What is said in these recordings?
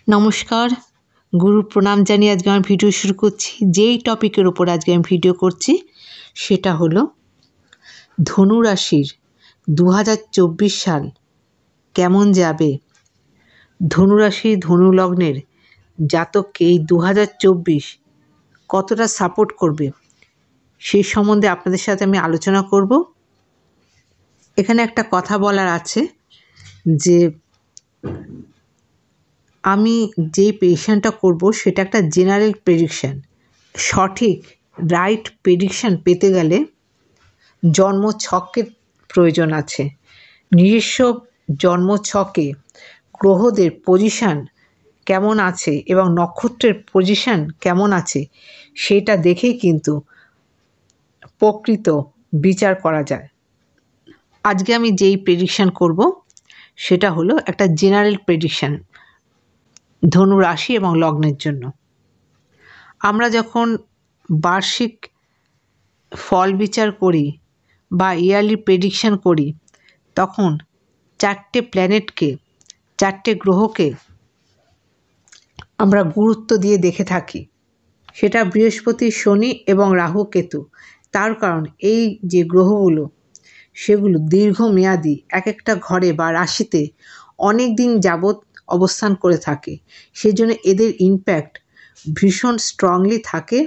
নমস্কার, গুরু প্রণাম জানিয়ে আজকে আমি ভিডিও শুরু করছি। যেই টপিকের উপর আজকে আমি ভিডিও করছি সেটা হলো ধনু রাশির 2024 সাল কেমন যাবে। ধনু রাশি ধনু লগ্নের জাতককে এই 2024 কতটা সাপোর্ট করবে সেই সম্বন্ধে আপনাদের সাথে আমি আলোচনা করব। এখানে একটা কথা বলার আছে যে আমি যেই প্রেডিকশানটা করব সেটা একটা জেনারেল প্রেডিকশান। সঠিক রাইট প্রেডিকশান পেতে গেলে জন্মছকের প্রয়োজন আছে। নিজস্ব জন্মছকে গ্রহদের পজিশান কেমন আছে এবং নক্ষত্রের পজিশান কেমন আছে সেটা দেখেই কিন্তু প্রকৃত বিচার করা যায়। আজকে আমি যেই প্রেডিকশান করব সেটা হলো একটা জেনারেল প্রেডিকশান ধনু রাশি এবং লগ্নের জন্য। আমরা যখন বার্ষিক ফল বিচার করি বা ইয়ারলি প্রেডিকশান করি তখন 4টে প্ল্যানেটকে 4টে গ্রহকে আমরা গুরুত্ব দিয়ে দেখে থাকি। সেটা বৃহস্পতি, শনি এবং রাহু, কেতু। তার কারণ এই যে গ্রহগুলো সেগুলো দীর্ঘমেয়াদী এক একটা ঘরে বা রাশিতে অনেক দিন যাবৎ অবস্থান করে থাকে, সেই জন্য এদের ইমপ্যাক্ট ভীষণ স্ট্রংলি থাকে।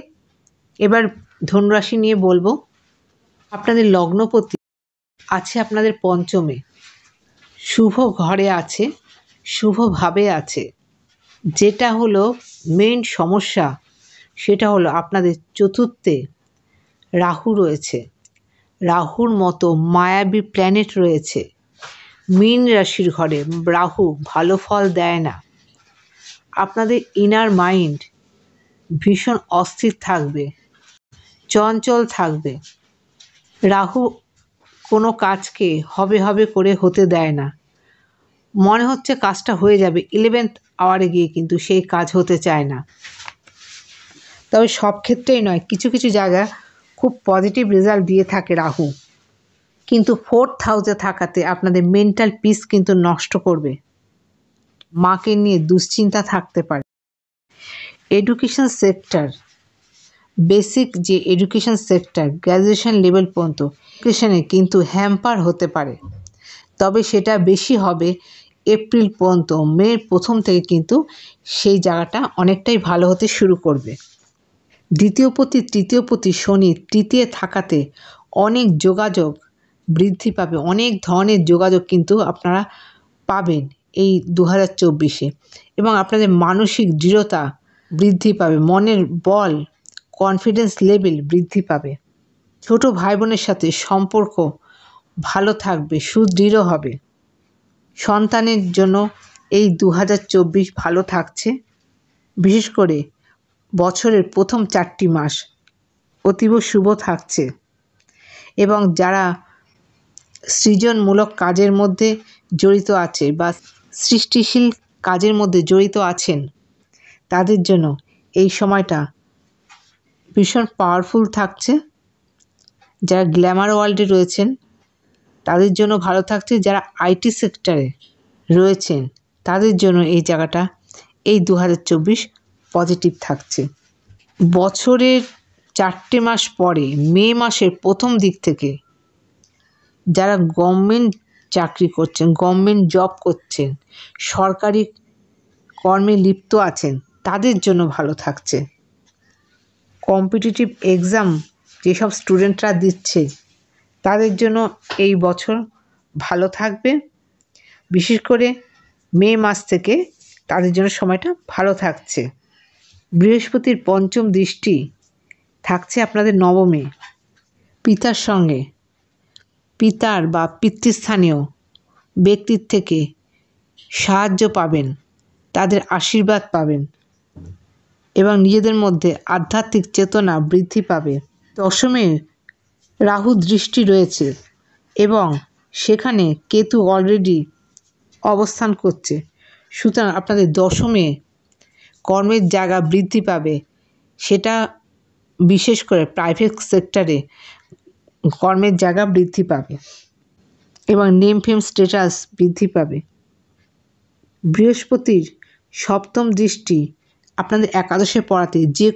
এবার ধনুরাশি নিয়ে বলবো। আপনাদের লগ্নপতি আছে আপনাদের পঞ্চমে, শুভ ঘরে আছে, শুভভাবে আছে। যেটা হলো মেইন সমস্যা সেটা হলো আপনাদের চতুর্থে রাহু রয়েছে। রাহুর মতো মায়াবী প্ল্যানেট রয়েছে মীন রাশির ঘরে। রাহু ভালো ফল দেয় না। আপনাদের ইনার মাইন্ড ভীষণ অস্থির থাকবে, চঞ্চল থাকবে। রাহু কোনো কাজকে হবে হবে করে হতে দেয় না। মনে হচ্ছে কাজটা হয়ে যাবে, 11th আওয়ারে গিয়ে কিন্তু সেই কাজ হতে চায় না। তবে সব ক্ষেত্রেই নয়, কিছু কিছু জায়গা খুব পজিটিভ রেজাল্ট দিয়ে থাকে রাহু, কিন্তু 4th হাউসে থাকাতে আপনাদের মেন্টাল পিস কিন্তু নষ্ট করবে। মাকে নিয়ে দুশ্চিন্তা থাকতে পারে। এডুকেশন সেক্টর, বেসিক যে এডুকেশন সেক্টর গ্র্যাজুয়েশন লেভেল পর্যন্ত এডুকেশনে কিন্তু হ্যাম্পার হতে পারে। তবে সেটা বেশি হবে এপ্রিল পর্যন্ত। মের প্রথম থেকে কিন্তু সেই জায়গাটা অনেকটাই ভালো হতে শুরু করবে। দ্বিতীয়পতি তৃতীয়পতি শনি তৃতীয় থাকাতে অনেক যোগাযোগ বৃদ্ধি পাবে। অনেক ধরনের যোগাযোগ কিন্তু আপনারা পাবেন এই 2024-এ, এবং আপনাদের মানসিক দৃঢ়তা বৃদ্ধি পাবে, মনের বল কনফিডেন্স লেভেল বৃদ্ধি পাবে। ছোট ভাই বোনের সাথে সম্পর্ক ভালো থাকবে, সুদৃঢ় হবে। সন্তানের জন্য এই 2024 ভালো থাকছে। বিশেষ করে বছরের প্রথম 4টি মাস অতীব শুভ থাকছে, এবং যারা সৃজনমূলক কাজের মধ্যে জড়িত আছে বা সৃষ্টিশীল কাজের মধ্যে জড়িত আছেন তাদের জন্য এই সময়টা ভীষণ পাওয়ারফুল থাকছে। যারা গ্ল্যামার ওয়ার্ল্ডে রয়েছেন তাদের জন্য ভালো থাকছে। যারা আইটি সেক্টরে রয়েছেন তাদের জন্য এই জায়গাটা এই 2024 পজিটিভ থাকছে। বছরের 4টে মাস পরে মে মাসের প্রথম দিক থেকে যারা গভর্নমেন্ট চাকরি করছেন, গভর্নমেন্ট জব করছেন, সরকারি কর্মে লিপ্ত আছেন তাদের জন্য ভালো থাকছে। কম্পিটিটিভ এক্সাম যেসব স্টুডেন্টরা দিচ্ছে তাদের জন্য এই বছর ভালো থাকবে। বিশেষ করে মে মাস থেকে তাদের জন্য সময়টা ভালো থাকছে। বৃহস্পতির পঞ্চম দৃষ্টি থাকছে আপনাদের নবমে। পিতার সঙ্গে পিতার বা পিতৃস্থানীয় ব্যক্তির থেকে সাহায্য পাবেন, তাদের আশীর্বাদ পাবেন, এবং নিজেদের মধ্যে আধ্যাত্মিক চেতনা বৃদ্ধি পাবে। দশমে রাহু দৃষ্টি রয়েছে এবং সেখানে কেতু অলরেডি অবস্থান করছে। সুতরাং আপনাদের দশমে কর্মের জায়গা বৃদ্ধি পাবে। সেটা বিশেষ করে প্রাইভেট সেক্টরে কর্মের জায়গা বৃদ্ধি পাবে এবং নেম ফেম স্ট্যাটাস বৃদ্ধি পাবে। বৃহস্পতির সপ্তম দৃষ্টি আপনাদের একাদশে পড়াতে যে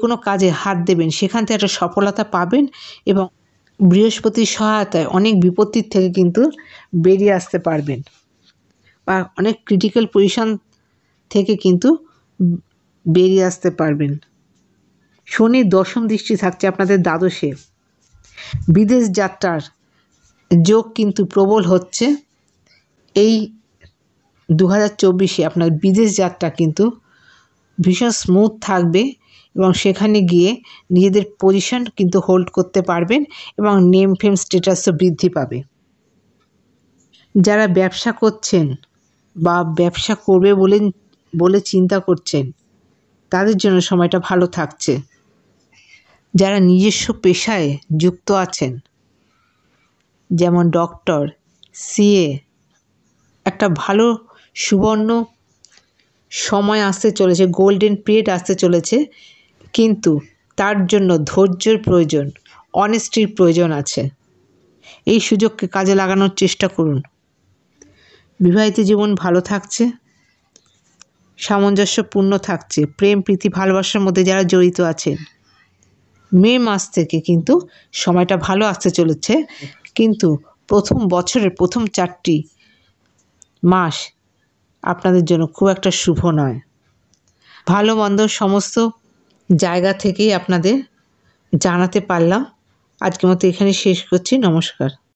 কোনো কাজে হাত দেবেন সেখান থেকে একটা সফলতা পাবেন এবং বৃহস্পতির সহায়তায় অনেক বিপত্তির থেকে কিন্তু বেরিয়ে আসতে পারবেন বা অনেক ক্রিটিক্যাল পজিশন থেকে কিন্তু বেরিয়ে আসতে পারবেন। শনির দশম দৃষ্টি থাকছে আপনাদের দ্বাদশে। বিদেশ যাত্রার যোগ কিন্তু প্রবল হচ্ছে। এই 2024-এ আপনার বিদেশ যাত্রা কিন্তু ভীষণ স্মুথ থাকবে এবং সেখানে গিয়ে নিজেদের পজিশন কিন্তু হোল্ড করতে পারবেন এবং নেম ফেম স্ট্যাটাসও বৃদ্ধি পাবে। যারা ব্যবসা করছেন বা ব্যবসা করবে বলে চিন্তা করছেন তাদের জন্য সময়টা ভালো থাকছে। যারা নিজস্ব পেশায় যুক্ত আছেন যেমন ডক্টর, সিএ, একটা ভালো সুবর্ণ সময় আসতে চলেছে, গোল্ডেন পিরিয়ড আসতে চলেছে, কিন্তু তার জন্য ধৈর্যের প্রয়োজন, অনেস্টির প্রয়োজন আছে। এই সুযোগকে কাজে লাগানোর চেষ্টা করুন। বিবাহিত জীবন ভালো থাকছে, সামঞ্জস্যপূর্ণ থাকছে। প্রেম, প্রীতি, ভালোবাসার মধ্যে যারা জড়িত আছেন মে মাস থেকে কিন্তু সময়টা ভালো আসতে চলেছে, কিন্তু বছরের প্রথম 4টি মাস আপনাদের জন্য খুব একটা শুভ নয়। ভালো মন্দ সমস্ত জায়গা থেকেই আপনাদের জানাতে পারলাম। আজকের মতো এখানে শেষ করছি। নমস্কার।